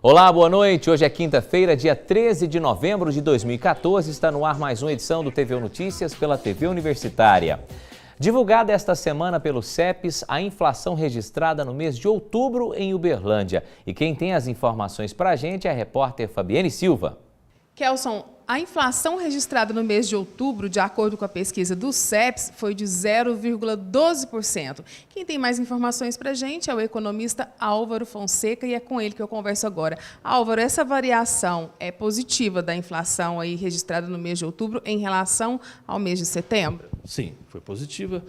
Olá, boa noite. Hoje é quinta-feira, dia 13 de novembro de 2014. Está no ar mais uma edição do TV Notícias pela TV Universitária. Divulgada esta semana pelo CEPES, a inflação registrada no mês de outubro em Uberlândia. E quem tem as informações para a gente é a repórter Fabiane Silva. Kelson, a inflação registrada no mês de outubro, de acordo com a pesquisa do CEPES, foi de 0,12%. Quem tem mais informações para a gente é o economista Álvaro Fonseca e é com ele que eu converso agora. Álvaro, essa variação é positiva da inflação aí registrada no mês de outubro em relação ao mês de setembro? Sim, foi positiva.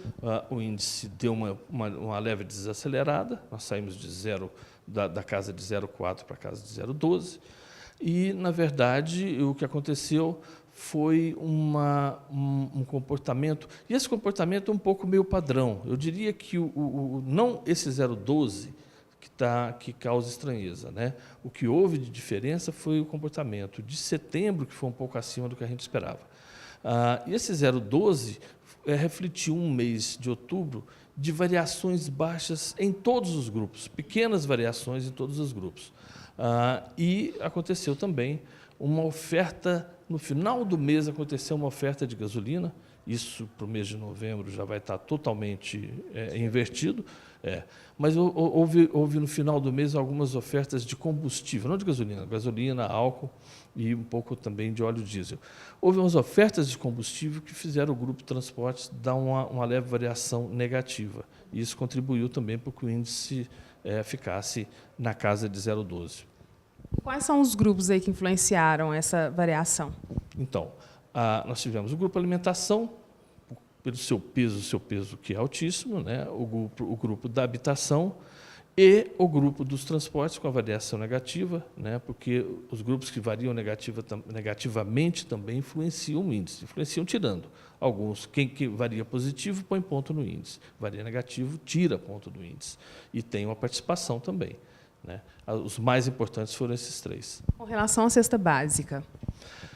O índice deu uma leve desacelerada. Nós saímos da casa de 0,4 para a casa de 0,12. E, na verdade, o que aconteceu foi um comportamento, e esse comportamento é um pouco meio padrão. Eu diria que não esse 0,12 que causa estranheza, né? O que houve de diferença foi o comportamento de setembro, que foi um pouco acima do que a gente esperava. E esse 0,12 refletiu um mês de outubro de variações baixas em todos os grupos, pequenas variações em todos os grupos. E aconteceu também uma oferta, no final do mês aconteceu uma oferta de gasolina, isso para o mês de novembro já vai estar totalmente invertido, mas houve no final do mês algumas ofertas de combustível, não de gasolina, álcool e um pouco também de óleo diesel. Houve umas ofertas de combustível que fizeram o grupo Transportes dar uma leve variação negativa, e isso contribuiu também para que o índice ficasse na casa de 0,12. Quais são os grupos aí que influenciaram essa variação? Então, nós tivemos o grupo alimentação, pelo seu peso que é altíssimo, né? O grupo da habitação e o grupo dos transportes com a variação negativa, né? Porque os grupos que variam negativamente também influenciam o índice, influenciam tirando. Alguns, quem que varia positivo põe ponto no índice, varia negativo tira ponto do índice. E tem uma participação também, né? Os mais importantes foram esses três. Com relação à cesta básica?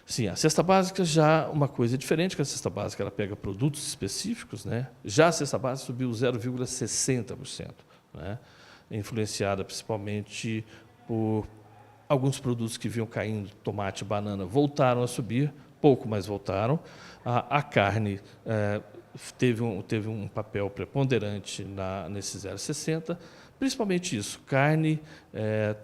Sim, a cesta básica já uma coisa diferente, que a cesta básica ela pega produtos específicos, né? Já a cesta básica subiu 0,60%, né? Influenciada principalmente por alguns produtos que vinham caindo, tomate, banana, voltaram a subir, pouco, mas voltaram. A carne teve um papel preponderante nesse 0,60%, principalmente isso, carne,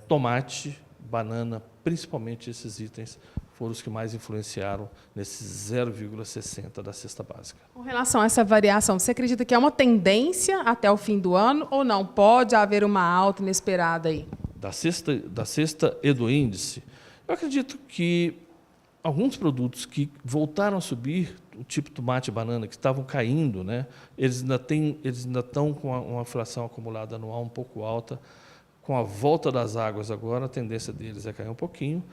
tomate, banana, principalmente esses itens foram os que mais influenciaram nesse 0,60% da cesta básica. Com relação a essa variação, você acredita que é uma tendência até o fim do ano ou não? Pode haver uma alta inesperada aí? Da cesta e do índice, eu acredito que alguns produtos que voltaram a subir, o tipo tomate e banana, que estavam caindo, né, eles ainda estão com uma fração acumulada anual um pouco alta. Com a volta das águas agora, a tendência deles é cair um pouquinho.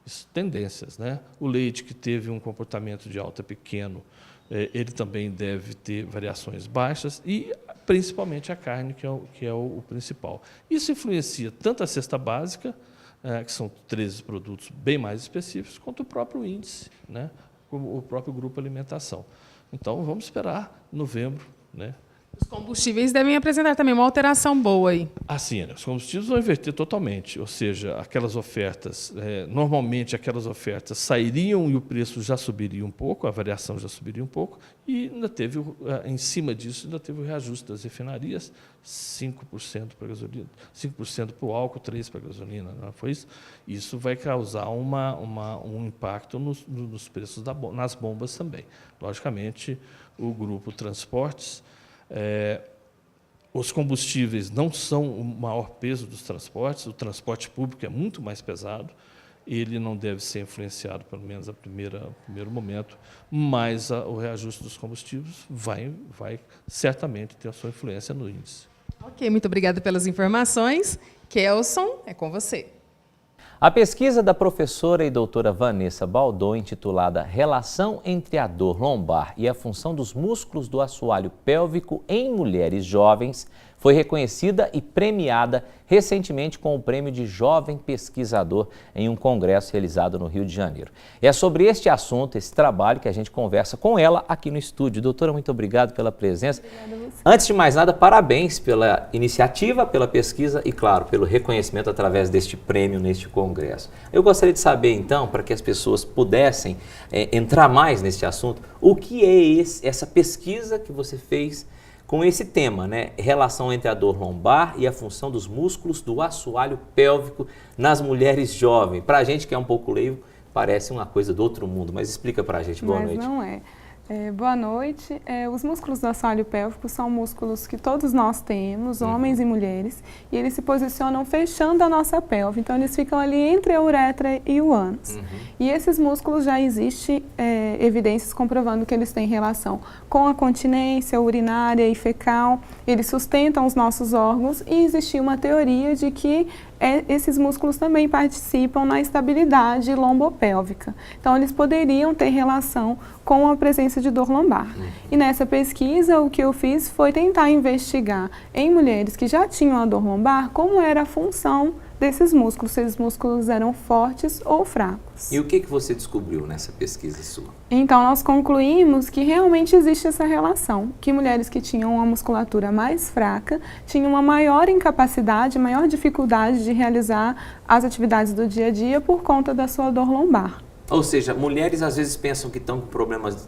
Isso, tendências, né? O leite, que teve um comportamento de alta pequeno, ele também deve ter variações baixas, e principalmente a carne, que é o principal. Isso influencia tanto a cesta básica, que são 13 produtos bem mais específicos, quanto o próprio índice, né? O próprio grupo alimentação. Então, vamos esperar novembro, né? Os combustíveis devem apresentar também uma alteração boa aí. Sim, os combustíveis vão inverter totalmente, ou seja, aquelas ofertas, normalmente aquelas ofertas sairiam e o preço já subiria um pouco, a variação já subiria um pouco, e ainda teve, em cima disso, ainda teve o reajuste das refinarias, 5% para a gasolina, 5% para o álcool, 3% para a gasolina, não foi isso? Isso vai causar um impacto nos preços nas bombas também. Logicamente, o grupo Transportes, os combustíveis não são o maior peso dos transportes, o transporte público é muito mais pesado, ele não deve ser influenciado, pelo menos no primeiro momento, mas o reajuste dos combustíveis vai certamente ter a sua influência no índice. Ok, muito obrigada pelas informações. Kelson, é com você. A pesquisa da professora e doutora Vanessa Baldon, intitulada Relação entre a dor lombar e a função dos músculos do assoalho pélvico em mulheres jovens, foi reconhecida e premiada recentemente com o prêmio de Jovem Pesquisador em um congresso realizado no Rio de Janeiro. E é sobre este assunto, esse trabalho, que a gente conversa com ela aqui no estúdio. Doutora, muito obrigado pela presença. Obrigada a você. Antes de mais nada, parabéns pela iniciativa, pela pesquisa e, claro, pelo reconhecimento através deste prêmio neste congresso. Eu gostaria de saber, então, para que as pessoas pudessem entrar mais neste assunto, o que é essa pesquisa que você fez com esse tema, né? Relação entre a dor lombar e a função dos músculos do assoalho pélvico nas mulheres jovens. Para a gente que é um pouco leigo, parece uma coisa do outro mundo, mas explica para a gente. Boa noite. Mas não é. Boa noite. Os músculos do assoalho pélvico são músculos que todos nós temos, homens e mulheres, e eles se posicionam fechando a nossa pelve. Então, eles ficam ali entre a uretra e o ânus. E esses músculos já existem evidências comprovando que eles têm relação com a continência urinária e fecal, eles sustentam os nossos órgãos e existia uma teoria de que esses músculos também participam na estabilidade lombopélvica. Então, eles poderiam ter relação com a presença de dor lombar. E nessa pesquisa, o que eu fiz foi tentar investigar em mulheres que já tinham a dor lombar, como era a função desses músculos, se esses músculos eram fortes ou fracos. E o que você descobriu nessa pesquisa sua? Então, nós concluímos que realmente existe essa relação, que mulheres que tinham uma musculatura mais fraca tinham uma maior incapacidade, maior dificuldade de realizar as atividades do dia a dia por conta da sua dor lombar. Ou seja, mulheres às vezes pensam que estão com problemas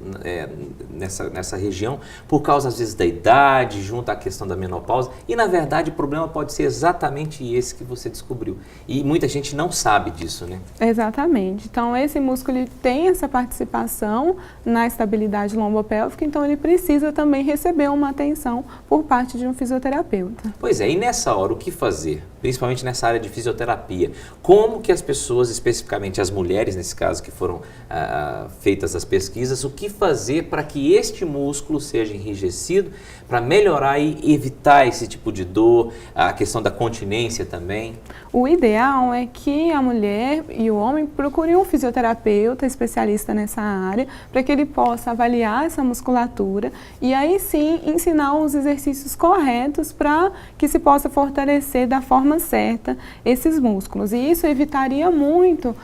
nessa região por causa, às vezes, da idade, junto à questão da menopausa. E, na verdade, o problema pode ser exatamente esse que você descobriu. E muita gente não sabe disso, né? Exatamente. Então, esse músculo ele tem essa participação na estabilidade lombopélvica, então ele precisa também receber uma atenção por parte de um fisioterapeuta. Pois é, e nessa hora, o que fazer? Principalmente nessa área de fisioterapia. Como que as pessoas, especificamente as mulheres, nesse caso, que foram feitas as pesquisas, o que fazer para que este músculo seja enrijecido, para melhorar e evitar esse tipo de dor, a questão da continência também? O ideal é que a mulher e o homem procurem um fisioterapeuta especialista nessa área, para que ele possa avaliar essa musculatura e aí sim ensinar os exercícios corretos para que se possa fortalecer da forma certa esses músculos. E isso evitaria muitos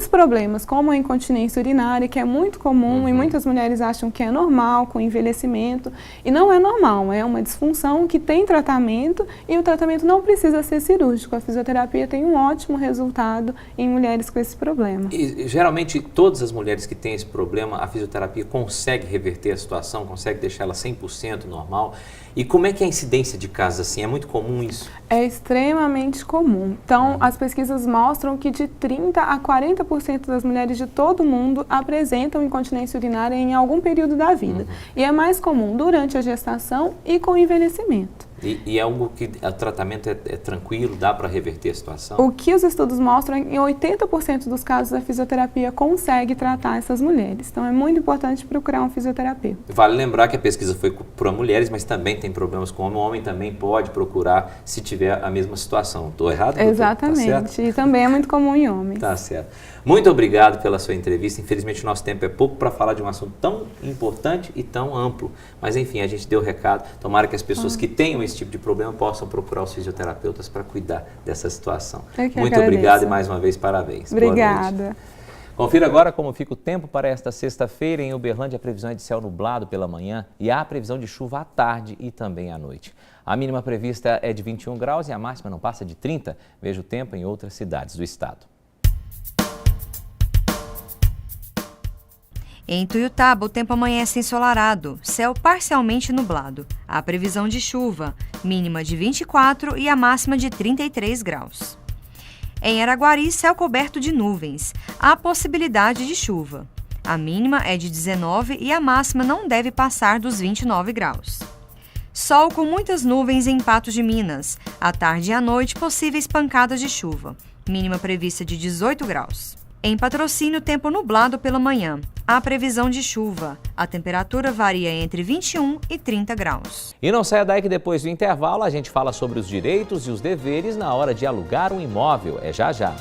problemas, como a incontinência urinária, que é muito comum e muitas mulheres acham que é normal com o envelhecimento. E não é normal, é uma disfunção que tem tratamento e o tratamento não precisa ser cirúrgico. A fisioterapia tem um ótimo resultado em mulheres com esse problema. E geralmente todas as mulheres que têm esse problema, a fisioterapia consegue reverter a situação, consegue deixar ela 100% normal. E como é que é a incidência de casos assim? É muito comum isso? É extremamente comum. Então, as pesquisas mostram que de 30% a 40% das mulheres de todo o mundo apresentam incontinência urinária em algum período da vida. E é mais comum durante a gestação e com o envelhecimento. E é algo que o tratamento é tranquilo, dá para reverter a situação? O que os estudos mostram é que em 80% dos casos a fisioterapia consegue tratar essas mulheres. Então é muito importante procurar um fisioterapeuta. Vale lembrar que a pesquisa foi para mulheres, mas também tem problemas com homem. O homem também pode procurar se tiver a mesma situação. Estou errado, doutor? Exatamente. Tá certo? E também é muito comum em homens. Tá certo. Muito obrigado pela sua entrevista. Infelizmente o nosso tempo é pouco para falar de um assunto tão importante e tão amplo. Mas enfim, a gente deu o recado. Tomara que as pessoas que tenham esse tipo de problema possam procurar os fisioterapeutas para cuidar dessa situação. Muito obrigado e mais uma vez parabéns. Obrigada. Confira agora como fica o tempo para esta sexta-feira. Em Uberlândia, a previsão é de céu nublado pela manhã e há previsão de chuva à tarde e também à noite. A mínima prevista é de 21 graus e a máxima não passa de 30. Veja o tempo em outras cidades do estado. Em Tuiutaba, o tempo amanhece ensolarado, céu parcialmente nublado. Há previsão de chuva, mínima de 24 e a máxima de 33 graus. Em Araguari, céu coberto de nuvens. Há possibilidade de chuva. A mínima é de 19 e a máxima não deve passar dos 29 graus. Sol com muitas nuvens em Patos de Minas. À tarde e à noite, possíveis pancadas de chuva. Mínima prevista de 18 graus. Em Patrocínio, tempo nublado pela manhã. Há previsão de chuva. A temperatura varia entre 21 e 30 graus. E não saia daí que depois do intervalo a gente fala sobre os direitos e os deveres na hora de alugar um imóvel. É já já.